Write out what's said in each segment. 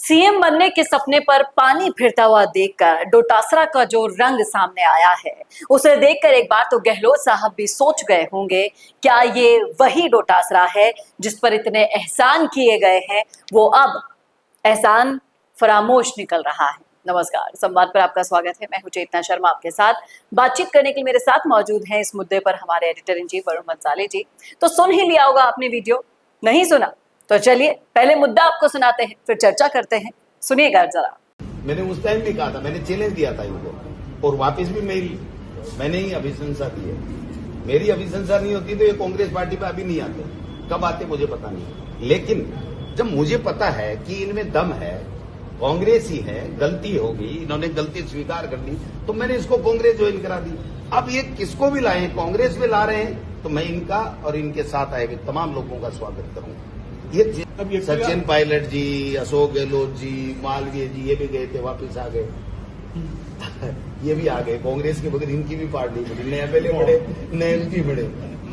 CM बनने के सपने पर पानी फिरता हुआ देखकर डोटासरा का जो रंग सामने आया है, उसे देखकर एक बार तो गहलोत साहब भी सोच गए होंगे, क्या ये वही डोटासरा है जिस पर इतने एहसान किए गए हैं, वो अब एहसान फरामोश निकल रहा है। नमस्कार, संवाद पर आपका स्वागत है। मैं हूं चेतना शर्मा, आपके साथ बातचीत करने के लिए मेरे साथ मौजूद हैं इस मुद्दे पर हमारे editor in chief Varun Bansali ji. तो सुन ही लिया होगा आपने वीडियो, नहीं सुना तो चलिए पहले मुद्दा आपको सुनाते हैं, फिर चर्चा करते हैं। सुनिएगा जरा। मैंने उस टाइम भी कहा था, मैंने चैलेंज दिया था इनको, और वापस भी मैंने ही अभिशंसा दी है। मेरी अभिशंसा नहीं होती तो ये कांग्रेस पार्टी पे अभी नहीं आते। कब आते मुझे पता नहीं, लेकिन जब मुझे पता है कि इनमें दम है, कांग्रेस ही है, गलती हो गई, इन्होंने गलती स्वीकार कर ली, तो मैंने इसको कांग्रेस ज्वाइन करा दी। अब ये किसको भी लाए, कांग्रेस में ला रहे हैं, तो मैं इनका और इनके साथ आए हुए तमाम लोगों का स्वागत करूंगा। ये सचिन पायलट जी, अशोक गहलोत जी, मालवीय जी, ये भी गए थे, वापस आ गए। ये भी आ गए। कांग्रेस के बगैर इनकी भी पार्टी बनी, नए एमएलए बढ़े, नए एमपी बढ़े।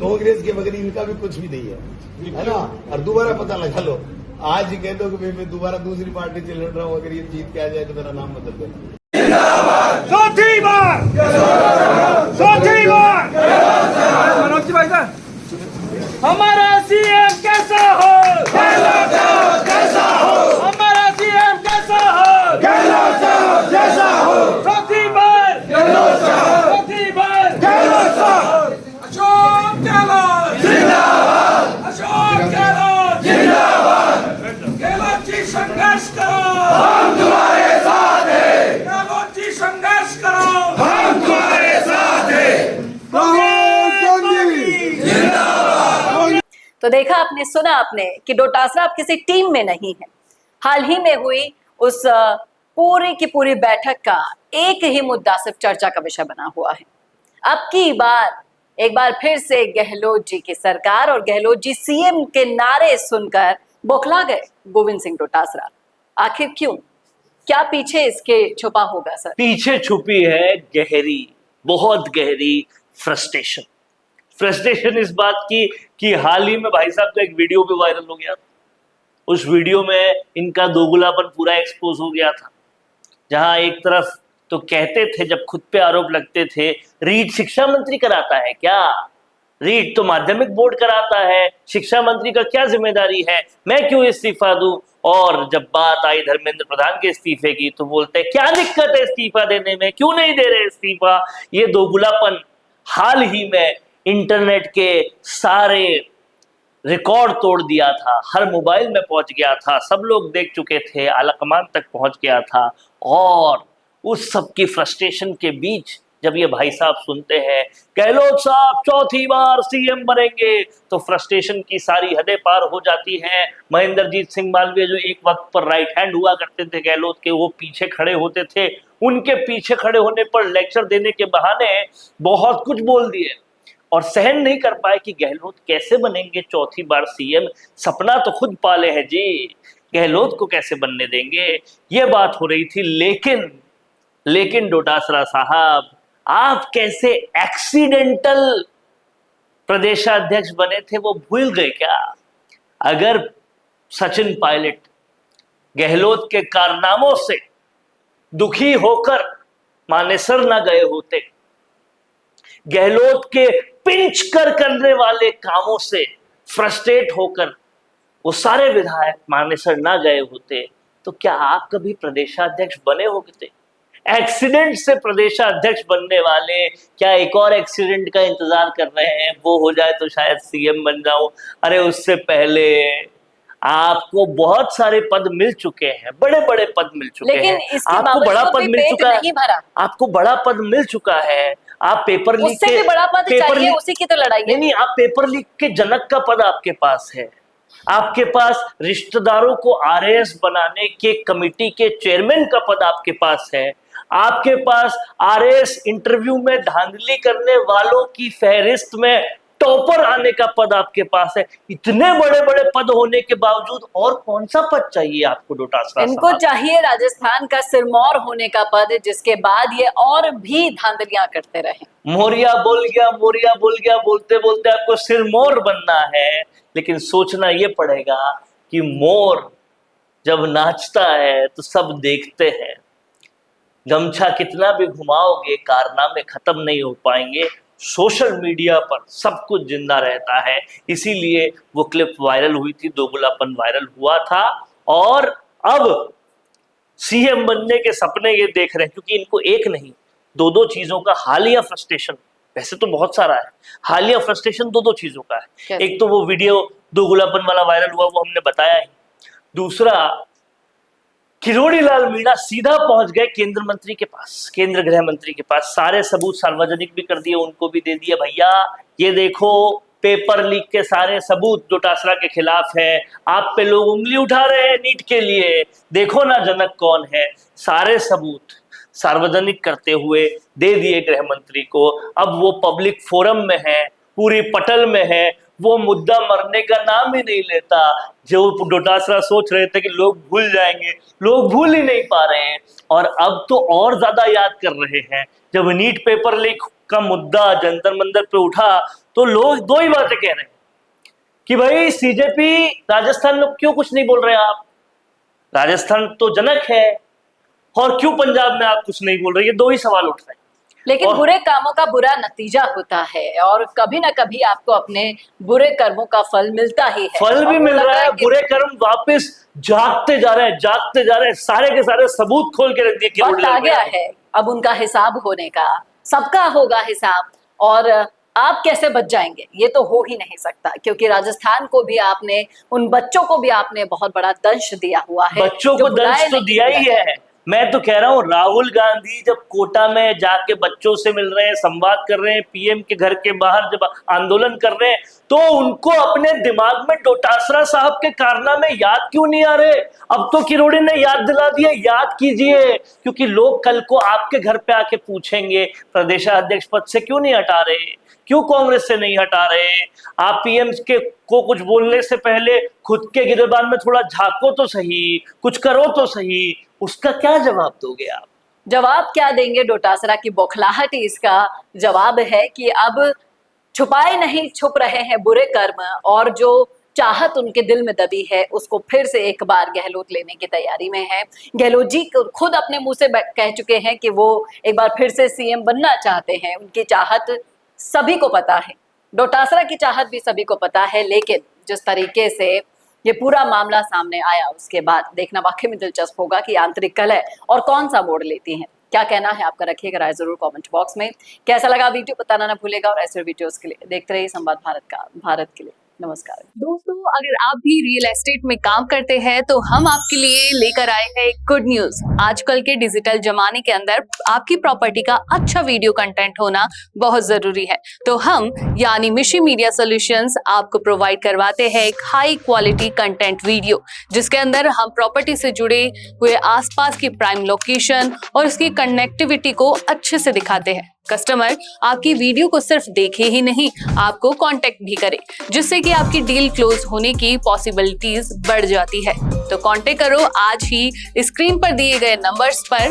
कांग्रेस के बगैर इनका भी कुछ भी नहीं है ना। और दोबारा पता लगा लो, आज कह दो कि मैं दोबारा दूसरी पार्टी से लड़ रहा हूँ, अगर ये जीत के आ जाए तो मेरा नाम बदल देना। चौथी बार मनोज जी भाई साहब, हमारा सीएम कैसा हो, कैसा हो, हमारा सीएम कैसा हो, जैसा हो, चौथी बार, चौथी बार, अशोक गहलोत जिंदाबाद, अशोक गहलोत जिंदाबाद। गहलोत जी संघर्ष करो, हम तुम्हारे साथ हैं। गहलोत जी संघर्ष करो, हम तुम्हारे साथ हैं। तो देखा आपने, सुना आपने कि डोटासरा अब किसी टीम में नहीं है। हाल ही में हुई उस पूरी की पूरी बैठक का एक ही मुद्दा सिर्फ चर्चा का विषय बना हुआ है। अब की बार एक बार फिर से गहलोत जी की सरकार और गहलोत जी सीएम के नारे सुनकर बौखला गए गोविंद सिंह डोटासरा। आखिर क्यों, क्या पीछे इसके छुपा होगा सर? पीछे छुपी है गहरी, बहुत गहरी फ्रस्ट्रेशन इस बात की कि हाल ही में भाई साहब का एक वीडियो भी वायरल हो गया था। उस वीडियो में इनका दोगलापन पूरा एक्सपोज हो गया था, जहां एक तरफ तो कहते थे, जब खुद पे आरोप लगते थे, रीट शिक्षा मंत्री कराता है क्या? रीट तो माध्यमिक बोर्ड कराता है, शिक्षा मंत्री का क्या जिम्मेदारी है, मैं क्यों इस्तीफा दूं? और जब बात आई धर्मेंद्र प्रधान के इस्तीफे की तो बोलते हैं क्या दिक्कत है इस्तीफा देने में, क्यों नहीं दे रहे इस्तीफा? ये दोगलापन हाल ही में इंटरनेट के सारे रिकॉर्ड तोड़ दिया था, हर मोबाइल में पहुंच गया था, सब लोग देख चुके थे, आलाकमान तक पहुंच गया था। और उस सब की फ्रस्ट्रेशन के बीच जब ये भाई साहब सुनते हैं गहलोत साहब चौथी बार सीएम बनेंगे, तो फ्रस्ट्रेशन की सारी हदें पार हो जाती हैं। महेंद्रजीत सिंह मालवीय जो एक वक्त पर राइट हैंड हुआ करते थे गहलोत के, वो पीछे खड़े होते थे। उनके पीछे खड़े होने पर लेक्चर देने के बहाने बहुत कुछ बोल दिए और सहन नहीं कर पाए कि गहलोत कैसे बनेंगे चौथी बार सीएम। सपना तो खुद पाले हैं जी, गहलोत को कैसे बनने देंगे, ये बात हो रही थी। लेकिन डोटासरा साहब, आप कैसे एक्सीडेंटल प्रदेशाध्यक्ष बने थे वो भूल गए क्या? अगर सचिन पायलट गहलोत के कारनामों से दुखी होकर मानेसर ना गए होते, गहलोत के पिंच कर करने वाले कामों से फ्रस्ट्रेट होकर वो सारे विधायक मानेसर ना गए होते, तो क्या आप कभी प्रदेशाध्यक्ष बने होते? एक्सीडेंट से प्रदेशाध्यक्ष बनने वाले क्या एक और एक्सीडेंट का इंतजार कर रहे हैं, वो हो जाए तो शायद सीएम बन जाऊं? अरे उससे पहले आपको बहुत सारे पद मिल चुके हैं, बड़े बड़े पद मिल चुके हैं, आपको बड़ा पद मिल चुका है, आपको बड़ा पद मिल चुका है। आप पेपर लीक के बड़ा पद चाहिए, उसी की तो लड़ाई है। नहीं, आप पेपर लीक के जनक का पद आपके पास है। आपके पास रिश्तेदारों को आरएएस बनाने के कमिटी के चेयरमैन का पद आपके पास है। आपके पास आरएएस इंटरव्यू में धांधली करने वालों की फहरिस्त में टॉपर आने का पद आपके पास है। इतने बड़े बड़े पद होने के बावजूद और कौन सा पद चाहिए आपको डोटासरा साहब? इनको चाहिए राजस्थान का सिरमौर होने का पद, जिसके बाद ये और भी धांधलियां करते रहे। मोरिया बोल गया, बोलते बोलते आपको सिरमौर बनना है। लेकिन सोचना ये पड़ेगा कि मोर जब नाचता है तो सब देखते हैं, गमछा कितना भी घुमाओगे कारनामे खत्म नहीं हो पाएंगे। सोशल मीडिया पर सब कुछ जिंदा रहता है, इसीलिए वो क्लिप वायरल हुई थी, दोगलापन वायरल हुआ था। और अब सीएम बनने के सपने ये देख रहे हैं, क्योंकि इनको एक नहीं दो चीजों का हालिया फ्रस्ट्रेशन, वैसे तो बहुत सारा है, हालिया फ्रस्ट्रेशन दो चीजों का है। एक तो वो वीडियो दोगलापन वाला वायरल हुआ, वो हमने बताया ही। दूसरा, किरोड़ी लाल मीणा सीधा पहुंच गए केंद्र मंत्री के पास, केंद्र गृह मंत्री के पास, सारे सबूत सार्वजनिक भी कर दिए, उनको भी दे दिए, भैया ये देखो पेपर लीक के सारे सबूत डोटासरा के खिलाफ है, आप पे लोग उंगली उठा रहे हैं नीट के लिए, देखो ना जनक कौन है। सारे सबूत सार्वजनिक करते हुए दे दिए गृह मंत्री को। अब वो पब्लिक फोरम में है, पूरी पटल में है, वो मुद्दा मरने का नाम ही नहीं लेता। जो डोटासरा सोच रहे थे कि लोग भूल जाएंगे, लोग भूल ही नहीं पा रहे हैं, और अब तो और ज्यादा याद कर रहे हैं। जब नीट पेपर लीक का मुद्दा जंतर मंतर पे उठा तो लोग दो ही बातें कह रहे हैं कि भाई सीजेपी राजस्थान में क्यों कुछ नहीं बोल रहे आप, राजस्थान तो जनक है, और क्यों पंजाब में आप कुछ नहीं बोल रहे, ये दो ही सवाल उठ रहे हैं। लेकिन बुरे कामों का बुरा नतीजा होता है, और कभी ना कभी आपको अपने बुरे कर्मों का फल मिलता ही है। फल भी मिल रहा है, बुरे कर्म वापस जागते जा रहे हैं, जागते जा रहे हैं, सारे के सारे सबूत खोल के रख दिए। वक्त आ गया है अब उनका हिसाब होने का, सबका होगा हिसाब, और आप कैसे बच जाएंगे ये तो हो ही नहीं सकता, क्योंकि राजस्थान को भी आपने, उन बच्चों को भी आपने बहुत बड़ा दंश दिया हुआ है। बच्चों को दंश तो दिया ही है। मैं तो कह रहा हूँ, राहुल गांधी जब कोटा में जाके बच्चों से मिल रहे हैं, संवाद कर रहे हैं, पीएम के घर के बाहर जब आंदोलन कर रहे हैं, तो उनको अपने दिमाग में डोटासरा साहब के कारनामे याद क्यों नहीं आ रहे? अब तो किरोड़ी ने याद दिला दिया, याद कीजिए, क्योंकि लोग कल को आपके घर पे आके पूछेंगे प्रदेशाध्यक्ष पद से क्यों नहीं हटा रहे, क्यों कांग्रेस से नहीं हटा रहे। आप पीएम के को कुछ बोलने से पहले खुद के गिरबान में थोड़ा झांको तो सही, कुछ करो तो सही, उसका क्या जवाब दोगे आप? जवाब क्या देंगे? डोटासरा की बौखलाहट ही इसका जवाब है कि अब छुपाए नहीं छुप रहे हैं बुरे कर्म, और जो चाहत उनके दिल में दबी है उसको फिर से एक बार गहलोत लेने की तैयारी में है। गहलोत जी खुद अपने मुंह से कह चुके हैं कि वो एक बार फिर से सीएम बनना चाहते हैं। उनकी चाहत सभी को पता है, डोटासरा की चाहत भी सभी को पता है, लेकिन जिस तरीके से ये पूरा मामला सामने आया उसके बाद देखना वाकई में दिलचस्प होगा कि आंतरिक कलह और कौन सा मोड़ लेती हैं। क्या कहना है आपका, रखिएगा राय जरूर कमेंट बॉक्स में। कैसा लगा वीडियो बताना ना भूलेगा, और ऐसे वीडियोस के लिए देखते रहिए संवाद भारत के लिए। नमस्कार दोस्तों, अगर आप भी रियल एस्टेट में काम करते हैं तो हम आपके लिए लेकर आए हैं गुड न्यूज। आजकल के डिजिटल जमाने के अंदर आपकी प्रॉपर्टी का अच्छा वीडियो कंटेंट होना बहुत जरूरी है, तो हम यानी मिशी मीडिया सॉल्यूशंस आपको प्रोवाइड करवाते हैं एक हाई क्वालिटी कंटेंट वीडियो, जिसके अंदर हम प्रॉपर्टी से जुड़े हुए आसपास की प्राइम लोकेशन और उसकी कनेक्टिविटी को अच्छे से दिखाते हैं। कस्टमर आपकी वीडियो को सिर्फ देखे ही नहीं, आपको कांटेक्ट भी करे, जिससे कि आपकी डील क्लोज होने की पॉसिबिलिटीज बढ़ जाती है। तो कांटेक्ट करो आज ही स्क्रीन पर दिए गए नंबर्स पर।